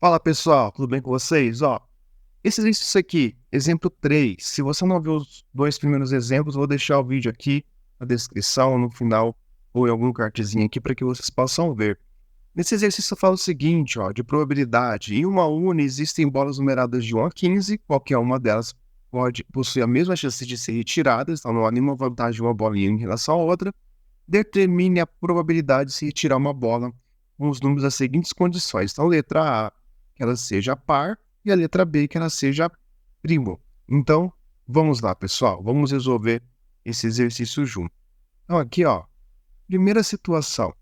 Fala pessoal, tudo bem com vocês? Esse exercício aqui, exemplo 3. Se você não viu os dois primeiros exemplos, eu vou deixar o vídeo aqui na descrição, no final, ou em algum cardzinho aqui para que vocês possam ver. Nesse exercício eu falo o seguinte, de probabilidade. Em uma urna existem bolas numeradas de 1 a 15, qualquer uma delas pode possuir a mesma chance de ser retirada, então não há nenhuma vantagem de uma bolinha em relação à outra. Determine a probabilidade de se retirar uma bola com os números das seguintes condições. Então, letra A, que ela seja par, e a letra B, que ela seja primo. Então, vamos lá, pessoal. Vamos resolver esse exercício junto. Então, aqui, primeira situação.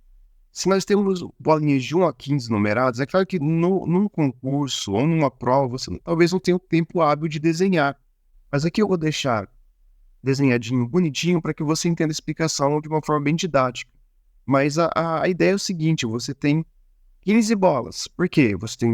Se nós temos bolinhas de 1 a 15 numeradas, é claro que num concurso ou numa prova, você talvez não tenha o tempo hábil de desenhar. Mas aqui eu vou deixar desenhadinho, bonitinho, para que você entenda a explicação de uma forma bem didática. Mas a ideia é o seguinte, você tem 15 bolas. Por quê? Você tem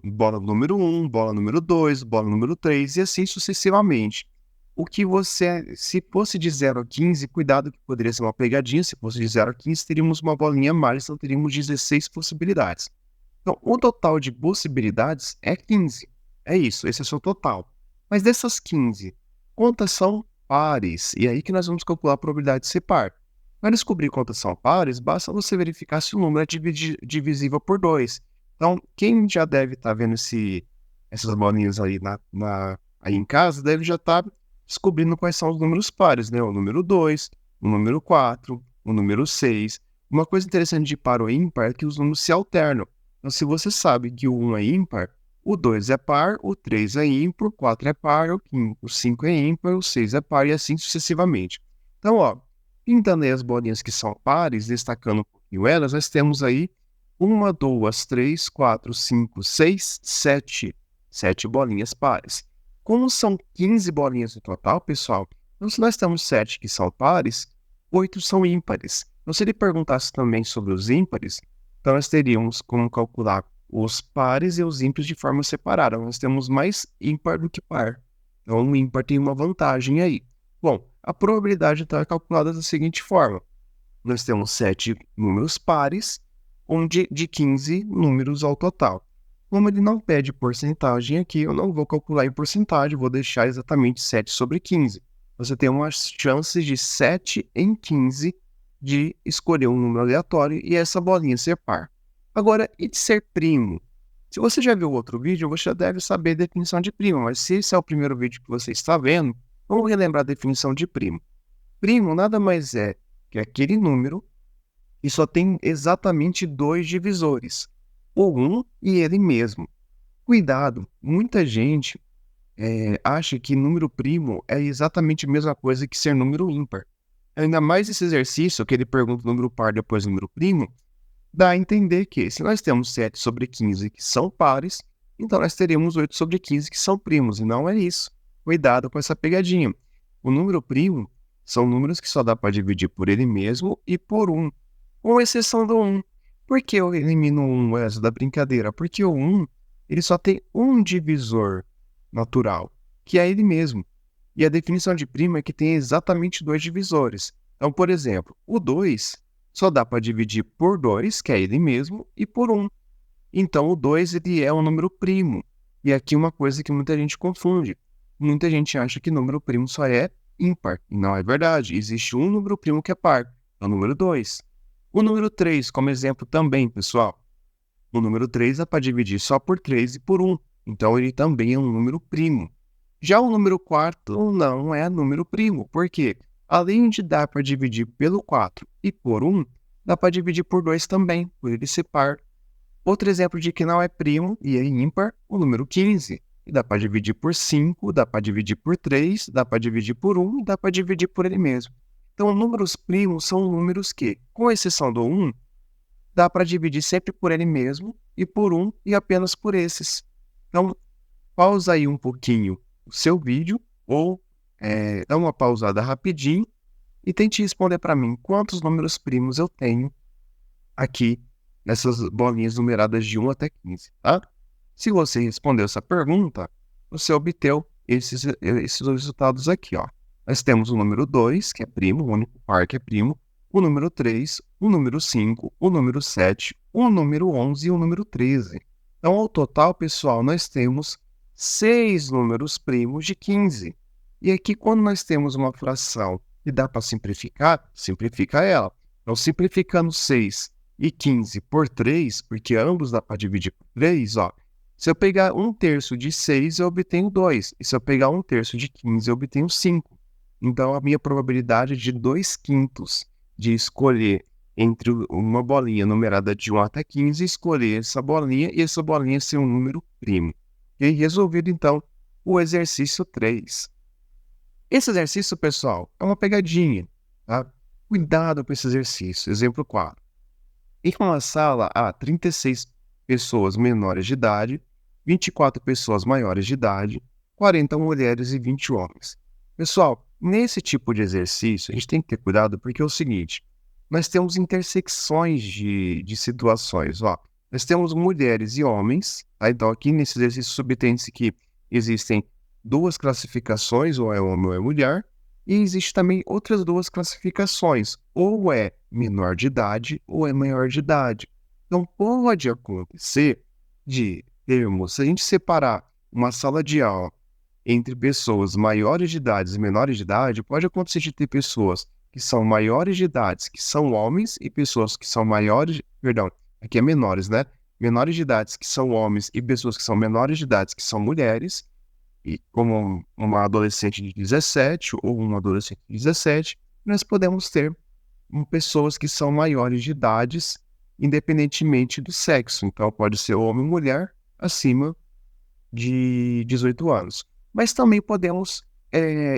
bola número 1, bola número 2, bola número 3 e assim sucessivamente. O que você, se fosse de 0 a 15, cuidado que poderia ser uma pegadinha, se fosse de 0 a 15, teríamos uma bolinha a mais, então teríamos 16 possibilidades. Então, o total de possibilidades é 15. É isso, esse é o seu total. Mas dessas 15, quantas são pares? E aí que nós vamos calcular a probabilidade de ser par. Para descobrir quantas são pares, basta você verificar se o número é divisível por 2. Então, quem já deve estar vendo essas bolinhas aí, aí em casa, deve já estar descobrindo quais são os números pares, né? O número 2, o número 4, o número 6. Uma coisa interessante de par ou ímpar é que os números se alternam. Então, se você sabe que o 1 é ímpar, o 2 é par, o 3 é ímpar, o 4 é par, o 5 é ímpar, o 6 é par e assim sucessivamente. Então, pintando aí as bolinhas que são pares, destacando um pouquinho elas, nós temos aí 1, 2, 3, 4, 5, 6, 7. 7 bolinhas pares. Como são 15 bolinhas no total, pessoal, então se nós temos 7 que são pares, 8 são ímpares. Então, se ele perguntasse também sobre os ímpares, então nós teríamos como calcular os pares e os ímpares de forma separada. Nós temos mais ímpar do que par. Então, o ímpar tem uma vantagem aí. Bom, a probabilidade então é calculada da seguinte forma. Nós temos 7 números pares, onde de 15 números ao total. Como ele não pede porcentagem aqui, eu não vou calcular em porcentagem, vou deixar exatamente 7 sobre 15. Você tem uma chance de 7 em 15 de escolher um número aleatório e essa bolinha ser par. Agora, e de ser primo? Se você já viu outro vídeo, você já deve saber a definição de primo, mas se esse é o primeiro vídeo que você está vendo, vamos relembrar a definição de primo. Primo nada mais é que aquele número que só tem exatamente 2 divisores, o 1 e ele mesmo. Cuidado, muita gente acha que número primo é exatamente a mesma coisa que ser número ímpar. Ainda mais esse exercício, que ele pergunta o número par depois o número primo, dá a entender que se nós temos 7 sobre 15 que são pares, então nós teríamos 8 sobre 15 que são primos, e não é isso. Cuidado com essa pegadinha. O número primo são números que só dá para dividir por ele mesmo e por 1, com exceção do 1. Por que eu elimino o 1, essa da brincadeira? Porque o 1 ele só tem um divisor natural, que é ele mesmo. E a definição de primo é que tem exatamente 2 divisores. Então, por exemplo, o 2 só dá para dividir por 2, que é ele mesmo, e por 1. Então, o 2 ele é um número primo. E aqui uma coisa que muita gente confunde. Muita gente acha que número primo só é ímpar. E não é verdade. Existe um número primo que é par, é o número 2. O número 3, como exemplo também, pessoal. O número 3 dá para dividir só por 3 e por 1. Então, ele também é um número primo. Já o número 4 não é número primo. Por quê? Além de dar para dividir pelo 4 e por 1, dá para dividir por 2 também, por ele ser par. Outro exemplo de que não é primo e é ímpar, o número 15. E dá para dividir por 5, dá para dividir por 3, dá para dividir por 1 e dá para dividir por ele mesmo. Então, números primos são números que, com exceção do 1, dá para dividir sempre por ele mesmo e por 1 e apenas por esses. Então, pausa aí um pouquinho o seu vídeo ou dá uma pausada rapidinho e tente responder para mim quantos números primos eu tenho aqui nessas bolinhas numeradas de 1 até 15, tá? Se você respondeu essa pergunta, você obteve esses resultados aqui, ó. Nós temos o número 2, que é primo, o único par que é primo, o número 3, o número 5, o número 7, o número 11 e o número 13. Então, ao total, pessoal, nós temos 6 números primos de 15. E aqui, quando nós temos uma fração que dá para simplificar, simplifica ela. Então, simplificando 6 e 15 por 3, porque ambos dá para dividir por 3, ó. Se eu pegar 1/3 de 6, eu obtenho 2. E se eu pegar 1/3 de 15, eu obtenho 5. Então, a minha probabilidade é de 2/5 de escolher entre uma bolinha numerada de 1 até 15, escolher essa bolinha e essa bolinha ser um número primo. E resolvido, então, o exercício 3. Esse exercício, pessoal, é uma pegadinha, tá? Cuidado com esse exercício. Exemplo 4. Em uma sala há 36 pessoas menores de idade, 24 pessoas maiores de idade, 40 mulheres e 20 homens. Pessoal, nesse tipo de exercício, a gente tem que ter cuidado porque é o seguinte, nós temos intersecções de situações, ó. Nós temos mulheres e homens, tá? Então aqui nesse exercício subtende-se que existem duas classificações, ou é homem ou é mulher, e existe também outras duas classificações, ou é menor de idade ou é maior de idade. Então pode acontecer de termos, se a gente separar uma sala de aula entre pessoas maiores de idade e menores de idade, pode acontecer de ter pessoas que são maiores de idade, que são homens, e pessoas que são aqui é menores, né? Menores de idade que são homens e pessoas que são menores de idade que são mulheres, e como uma adolescente de 17 ou um adolescente de 17, nós podemos ter pessoas que são maiores de idades, independentemente do sexo. Então, pode ser homem ou mulher acima de 18 anos. Mas também podemos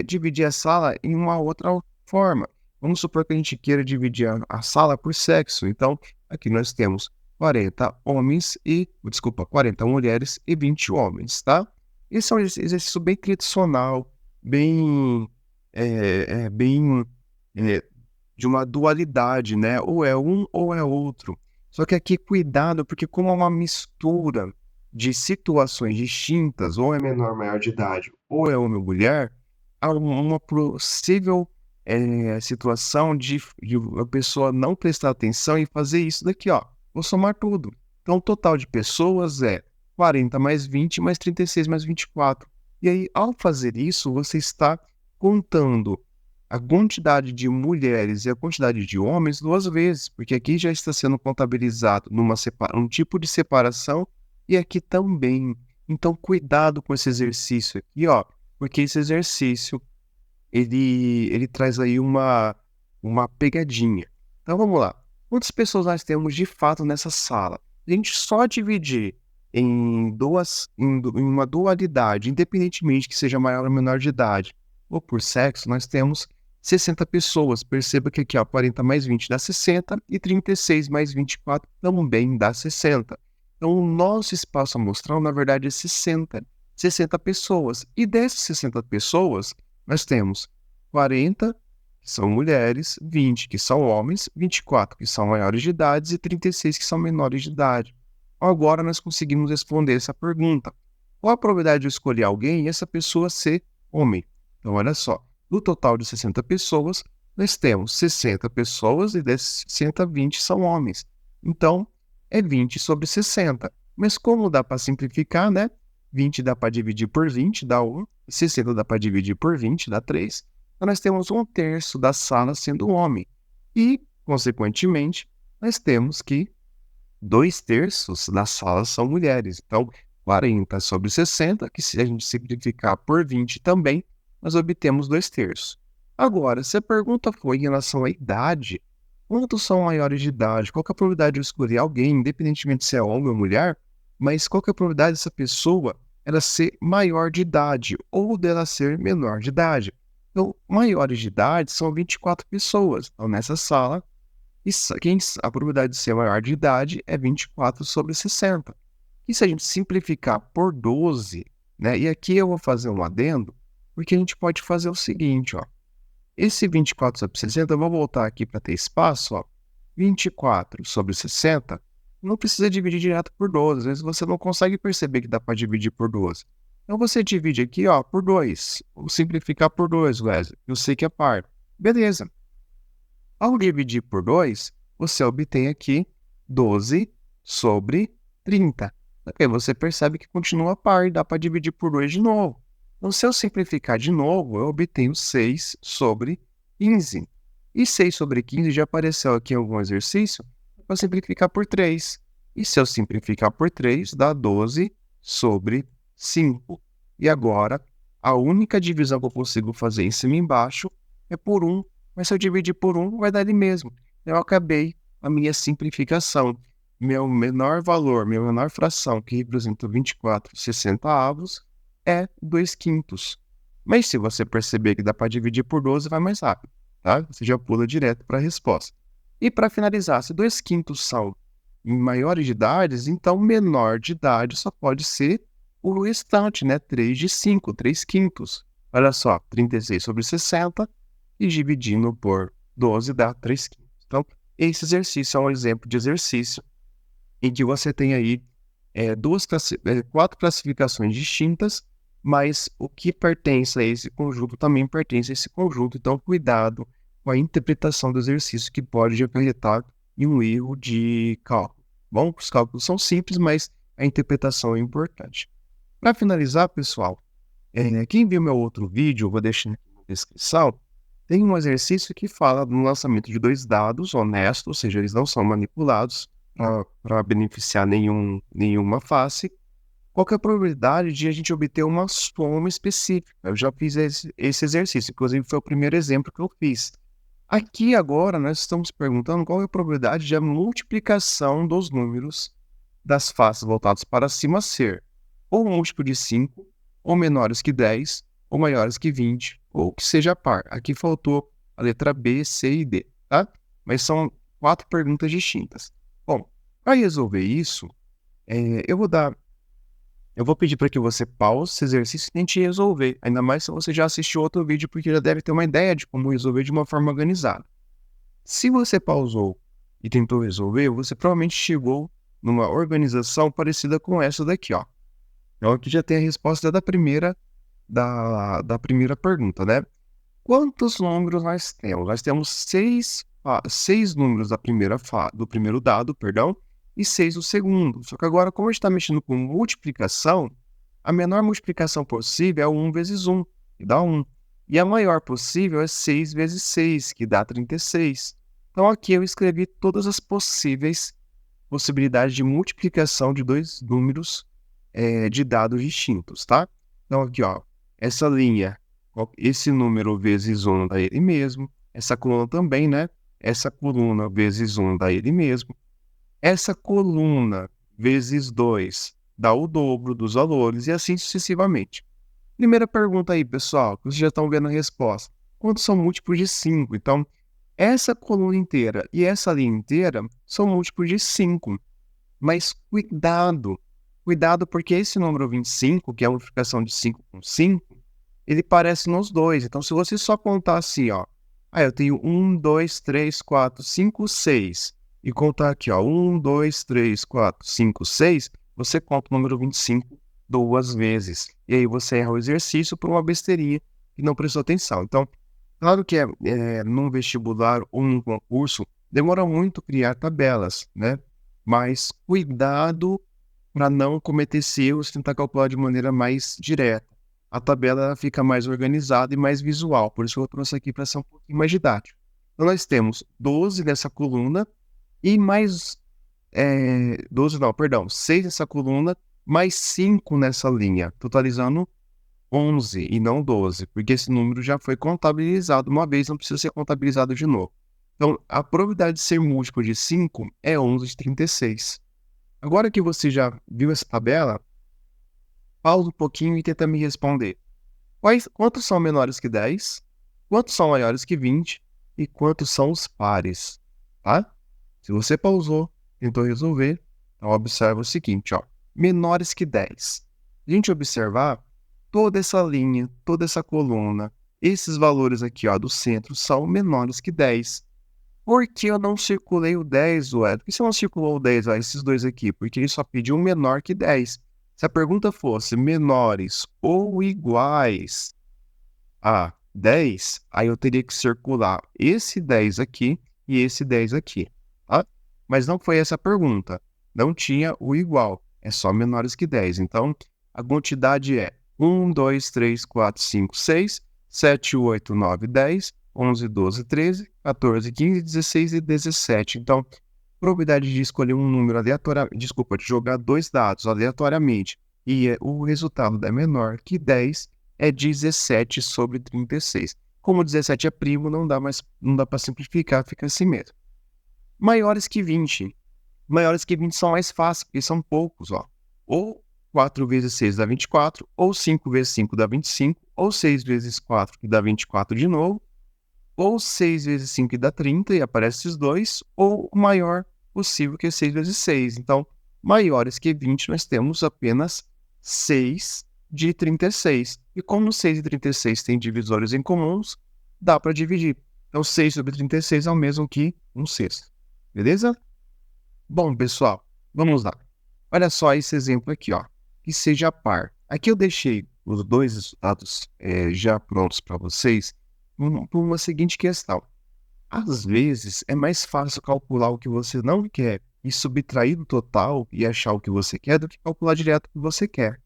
dividir a sala em uma outra forma. Vamos supor que a gente queira dividir a sala por sexo. Então, aqui nós temos 40 mulheres e 20 homens, tá? Esse é um exercício bem tradicional, bem, bem de uma dualidade, né? Ou é um ou é outro. Só que aqui, cuidado, porque como é uma mistura de situações distintas, ou é menor ou maior de idade, ou é homem ou mulher, há uma possível situação de a pessoa não prestar atenção e fazer isso daqui, ó. Vou somar tudo. Então, o total de pessoas é 40 mais 20 mais 36 mais 24. E aí, ao fazer isso, você está contando a quantidade de mulheres e a quantidade de homens 2 vezes, porque aqui já está sendo contabilizado um tipo de separação e aqui também. Então, cuidado com esse exercício aqui, ó, porque esse exercício, ele traz aí uma pegadinha. Então, vamos lá. Quantas pessoas nós temos de fato nessa sala? A gente só dividir em uma dualidade, independentemente que seja maior ou menor de idade, ou por sexo, nós temos 60 pessoas. Perceba que aqui, ó, 40 mais 20 dá 60 e 36 mais 24 também dá 60. Então, o nosso espaço amostral, na verdade, é 60 pessoas. E dessas 60 pessoas, nós temos 40 que são mulheres, 20 que são homens, 24 que são maiores de idade e 36 que são menores de idade. Agora nós conseguimos responder essa pergunta. Qual a probabilidade de eu escolher alguém e essa pessoa ser homem? Então, olha só, no total de 60 pessoas, nós temos 60 pessoas e dessas 60, 20 são homens. Então, é 20 sobre 60. Mas como dá para simplificar, né? 20 dá para dividir por 20, dá 1. 60 dá para dividir por 20, dá 3. Então, nós temos 1/3 da sala sendo homem. E, consequentemente, nós temos que 2/3 da sala são mulheres. Então, 40 sobre 60, que se a gente simplificar por 20 também, nós obtemos 2/3. Agora, se a pergunta foi em relação à idade, quantos são maiores de idade? Qual que é a probabilidade de eu escolher alguém, independentemente se é homem ou mulher, mas qual que é a probabilidade dessa pessoa ela ser maior de idade ou dela ser menor de idade? Então, maiores de idade são 24 pessoas. Então, nessa sala, a probabilidade de ser maior de idade é 24 sobre 60. E se a gente simplificar por 12, né? E aqui eu vou fazer um adendo, porque a gente pode fazer o seguinte, ó. Esse 24 sobre 60, eu vou voltar aqui para ter espaço, ó. 24 sobre 60, não precisa dividir direto por 12. Às vezes você não consegue perceber que dá para dividir por 12. Então você divide aqui, ó, por 2. Vou simplificar por 2, Wesley. Eu sei que é par. Beleza. Ao dividir por 2, você obtém aqui 12 sobre 30. Ok, você percebe que continua par, dá para dividir por 2 de novo. Então, se eu simplificar de novo, eu obtenho 6 sobre 15. E 6 sobre 15 já apareceu aqui em algum exercício, para simplificar por 3. E se eu simplificar por 3, dá 12 sobre 5. E agora, a única divisão que eu consigo fazer em cima e embaixo é por 1. Mas se eu dividir por 1, vai dar ele mesmo. Eu acabei a minha simplificação. Meu menor valor, minha menor fração, que representa 24/60, é 2/5. Mas se você perceber que dá para dividir por 12, vai mais rápido, tá? Você já pula direto para a resposta. E para finalizar, se 2/5 são maiores de idades, então menor de idade só pode ser o restante, né? 3 de 5, 3/5. Olha só, 36 sobre 60 e dividindo por 12 dá 3/5. Então, esse exercício é um exemplo de exercício em que você tem aí quatro classificações distintas, mas o que pertence a esse conjunto também pertence a esse conjunto. Então, cuidado com a interpretação do exercício que pode acarretar em um erro de cálculo. Bom, os cálculos são simples, mas a interpretação é importante. Para finalizar, pessoal, quem viu meu outro vídeo, eu vou deixar aqui na descrição, tem um exercício que fala do lançamento de 2 dados honestos, ou seja, eles não são manipulados para beneficiar nenhuma face. Qual que é a probabilidade de a gente obter uma soma específica? Eu já fiz esse exercício, inclusive foi o primeiro exemplo que eu fiz. Aqui agora nós estamos perguntando qual é a probabilidade de a multiplicação dos números das faces voltadas para cima ser ou um múltiplo de 5, ou menores que 10, ou maiores que 20, ou que seja par. Aqui faltou a letra B, C e D, tá? Mas são 4 perguntas distintas. Bom, para resolver isso, eu vou pedir para que você pause esse exercício e tente resolver, ainda mais se você já assistiu outro vídeo, porque já deve ter uma ideia de como resolver de uma forma organizada. Se você pausou e tentou resolver, você provavelmente chegou numa organização parecida com essa daqui, ó. Então aqui já tem a resposta da primeira pergunta, né? Quantos números nós temos? Nós temos 6 números do primeiro dado, perdão, e 6 do segundo. Só que agora, como a gente está mexendo com multiplicação, a menor multiplicação possível é 1 vezes 1, que dá 1. E a maior possível é 6 vezes 6, que dá 36. Então aqui eu escrevi todas as possíveis possibilidades de multiplicação de 2 números de dados distintos, tá? Então aqui, ó, essa linha, esse número vezes 1 dá ele mesmo, essa coluna também, né? Essa coluna vezes 1 dá ele mesmo, essa coluna vezes 2 dá o dobro dos valores e assim sucessivamente. Primeira pergunta aí, pessoal, que vocês já estão vendo a resposta. Quantos são múltiplos de 5? Então, essa coluna inteira e essa linha inteira são múltiplos de 5. Mas cuidado porque esse número 25, que é a multiplicação de 5 com 5, ele parece nos dois. Então, se você só contar assim, ó, eu tenho 1, 2, 3, 4, 5, 6, e contar aqui, ó, 1, 2, 3, 4, 5, 6, você conta o número 25 2 vezes. E aí você erra o exercício por uma besteirinha e não prestou atenção. Então, claro que num vestibular ou num concurso, demora muito criar tabelas, né? Mas cuidado para não cometer esse erro, tentar calcular de maneira mais direta. A tabela fica mais organizada e mais visual, por isso eu trouxe aqui para ser um pouquinho mais didático. Então nós temos 12 nessa coluna e mais 6 nessa coluna, mais 5 nessa linha, totalizando 11 e não 12, porque esse número já foi contabilizado uma vez, não precisa ser contabilizado de novo. Então, a probabilidade de ser múltiplo de 5 é 11 de 36. Agora que você já viu essa tabela, pausa um pouquinho e tenta me responder. Quantos são menores que 10? Quantos são maiores que 20? E quantos são os pares? Tá? Se você pausou, tentou resolver, então observa o seguinte, ó. Menores que 10. Se a gente observar, toda essa linha, toda essa coluna, esses valores aqui, ó, do centro, são menores que 10. Por que eu não circulei o 10, ué? Por que você não circulou o 10, esses dois aqui? Porque ele só pediu um menor que 10. Se a pergunta fosse menores ou iguais a 10, aí eu teria que circular esse 10 aqui e esse 10 aqui, tá? Mas não foi essa a pergunta. Não tinha o igual. é só menores que 10. Então, a quantidade é 1, 2, 3, 4, 5, 6, 7, 8, 9, 10, 11, 12, 13, 14, 15, 16 e 17. Então, probabilidade de escolher um número aleatoriamente, de jogar dois dados aleatoriamente e o resultado é menor que 10 é 17 sobre 36. Como 17 é primo, não dá para simplificar, fica assim mesmo. Maiores que 20. Maiores que 20 são mais fáceis, porque são poucos, ó. Ou 4 vezes 6 dá 24, ou 5 vezes 5 dá 25, ou 6 vezes 4 que dá 24 de novo, ou 6 vezes 5 que dá 30 e aparece esses dois, ou o maior possível que é 6 vezes 6. Então, maiores que 20 nós temos apenas 6 de 36. E como 6 e 36 têm divisores em comuns, dá para dividir. Então, 6 sobre 36 é o mesmo que 1/6. Beleza? Bom, pessoal, vamos lá. Olha só esse exemplo aqui, ó, que seja par. Aqui eu deixei os dois resultados já prontos para vocês por uma seguinte questão. Às vezes é mais fácil calcular o que você não quer e subtrair do total e achar o que você quer do que calcular direto o que você quer.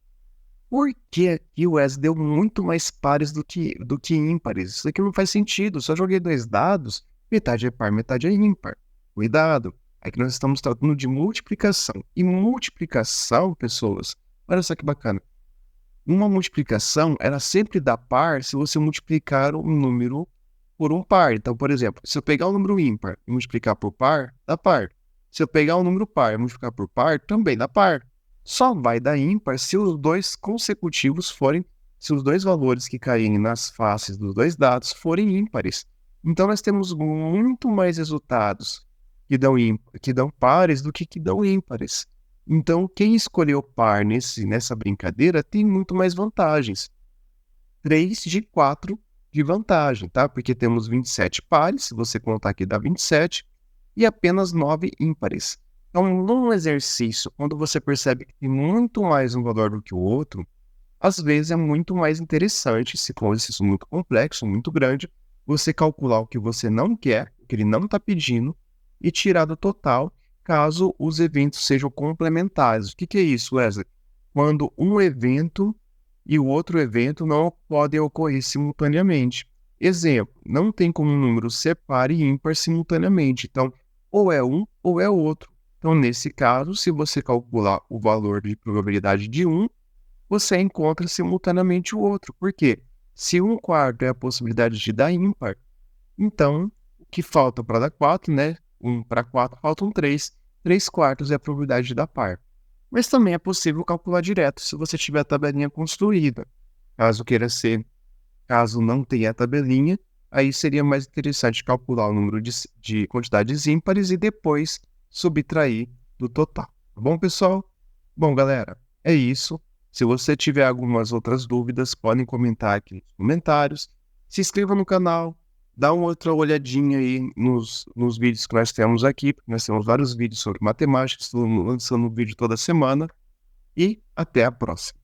Por que aqui o Wes deu muito mais pares do que ímpares? Isso aqui não faz sentido. Só joguei dois dados, metade é par, metade é ímpar. Cuidado! Aqui nós estamos tratando de multiplicação. E multiplicação, pessoas, olha só que bacana. Uma multiplicação, ela sempre dá par se você multiplicar um número por um par. Então, por exemplo, se eu pegar um número ímpar e multiplicar por par, dá par. Se eu pegar um número par e multiplicar por par, também dá par. Só vai dar ímpar se os dois consecutivos forem, se os dois valores que caírem nas faces dos dois dados forem ímpares. Então, nós temos muito mais resultados que dão pares do que dão ímpares. Então, quem escolheu par nessa brincadeira tem muito mais vantagens. 3 de 4 de vantagem, tá? Porque temos 27 pares, se você contar aqui dá 27, e apenas 9 ímpares. Então, num exercício, quando você percebe que tem muito mais um valor do que o outro, às vezes é muito mais interessante, se for um exercício muito complexo, muito grande, você calcular o que você não quer, o que ele não está pedindo, e tirar do total, caso os eventos sejam complementares. O que é isso, Wesley? Quando um evento e o outro evento não podem ocorrer simultaneamente. Exemplo, não tem como um número ser par e ímpar simultaneamente. Então, ou é um ou é outro. Então, nesse caso, se você calcular o valor de probabilidade de um, você encontra simultaneamente o outro. Por quê? Se 1/4 é a possibilidade de dar ímpar, então o que falta para dar 4, né? 1 para 4 faltam 3. 3/4 é a probabilidade de dar par. Mas também é possível calcular direto se você tiver a tabelinha construída. Caso não tenha a tabelinha, aí seria mais interessante calcular o número de quantidades ímpares e depois subtrair do total. Tá bom, pessoal? Bom, galera, é isso. Se você tiver algumas outras dúvidas, podem comentar aqui nos comentários. Se inscreva no canal, dá uma outra olhadinha aí nos vídeos que nós temos aqui, porque nós temos vários vídeos sobre matemática, estou lançando um vídeo toda semana. E até a próxima.